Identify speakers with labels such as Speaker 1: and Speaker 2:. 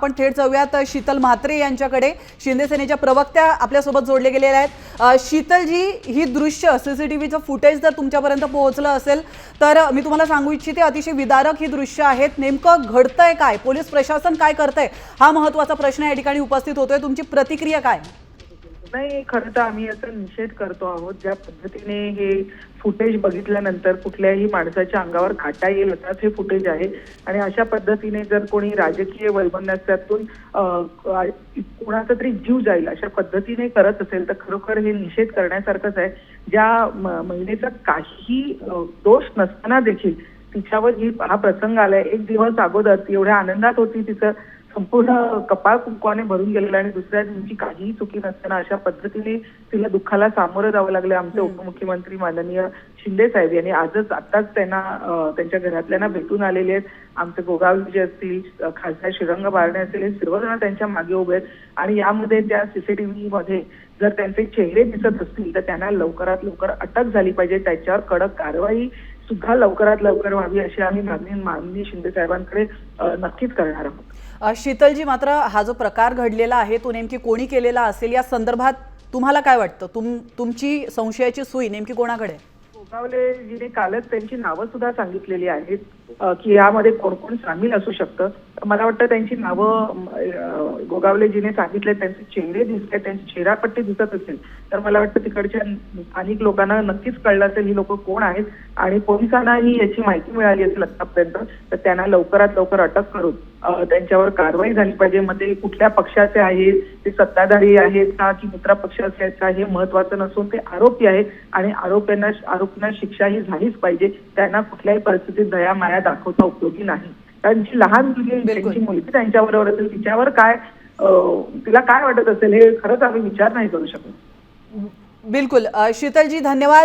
Speaker 1: आपण थेट जाऊयात शीतल म्हात्रे यांच्याकडे। शिंदे सेनेच्या प्रवक्त्या आपल्यासोबत जोडले गेलेल्या आहेत। शीतलजी, ही दृश्य सीसीटीव्हीचं फुटेज जर तुमच्यापर्यंत पोहोचलं असेल तर मी तुम्हाला सांगू इच्छिते, अतिशय विदारक ही दृश्य आहेत। नेमकं घडतंय काय, पोलीस प्रशासन काय करतंय, हा महत्त्वाचा प्रश्न या ठिकाणी उपस्थित होतोय। तुमची प्रतिक्रिया काय?
Speaker 2: नाही, खरं तर आम्ही याचा निषेध करतो आहोत। ज्या पद्धतीने हे फुटेज बघितल्यानंतर कुठल्याही माणसाच्या अंगावर काटा येईल असंच हे फुटेज आहे आणि अशा पद्धतीने जर कोणी राजकीय वैमनस्यातून कोणाचा तरी जीव जाईल अशा पद्धतीने करत असेल तर खरोखर हे निषेध करण्यासारखंच आहे। ज्या महिलेचा काहीही दोष नसताना देखील तिच्यावर हा प्रसंग आलाय। एक दिवस अगोदर ती एवढ्या आनंदात होती, तिचं संपूर्ण कपाळ कुंकवाने भरून गेलेलं आणि दुसऱ्या दिवशी काहीही चुकी नसताना अशा पद्धतीने तिला दुःखाला सामोरं जावं लागलं। आमचे उपमुख्यमंत्री माननीय शिंदे साहेब यांनी आताच त्यांच्या घरातल्यांना भेटून आलेले आहेत। आमचे गोगावले असतील, खासदार श्रीरंग बारणे असतील, हे सर्वजण त्यांच्या मागे उभे आहेत आणि यामध्ये त्या सीसीटीव्ही मध्ये जर त्यांचे चेहरे दिसत असतील तर त्यांना लवकरात लवकर अटक झाली पाहिजे, त्याच्यावर कडक कारवाई सुद्धा लवकरात लवकर व्हावी अशी आम्ही माननीय शिंदे साहेबांकडे नक्कीच करणार आहोत।
Speaker 1: शीतलजी, मात्र हा जो प्रकार घडलेला आहे तो नेमकी कोणी केलेला असेल या संदर्भात तुम्हाला काय वाटतं? तुमची संशयाची सुई नेमकी कोणाकडे?
Speaker 2: गोगावलेजीने कालच त्यांची नावं सुद्धा सांगितलेली आहेत की यामध्ये कोण कोण सामील असू शकतं। मला वाटतं त्यांची नावं गोगावलेजीने सांगितले, त्यांचे चेहरे दिसले, त्यांची चेहरापट्टी दिसत असेल तर मला वाटतं तिकडच्या स्थानिक लोकांना नक्कीच कळलं असेल ही लोक कोण आहेत आणि पोलिसांनाही याची माहिती मिळाली असेल आतापर्यंत, तर त्यांना लवकरात लवकर अटक करून त्यांच्यावर कारवाई झाली पाहिजे। मग ते कुठल्या पक्षाचे आहेत, ते सत्ताधारी आहेत का की मित्र पक्षाचे आहेत का, हे महत्वाचं नसून ते आरोपी आहेत आणि आरोपींना शिक्षा ही झालीच पाहिजे। त्यांना कुठल्याही परिस्थितीत दया माया दाखवता उपयोगी नाही। त्यांची लहान त्यांची मुलगी त्यांच्याबरोबर असेल, तिच्यावर काय तिला काय वाटत असेल हे खरंच आम्ही विचार नाही करू शकत।
Speaker 1: बिलकुल शीतलजी, धन्यवाद।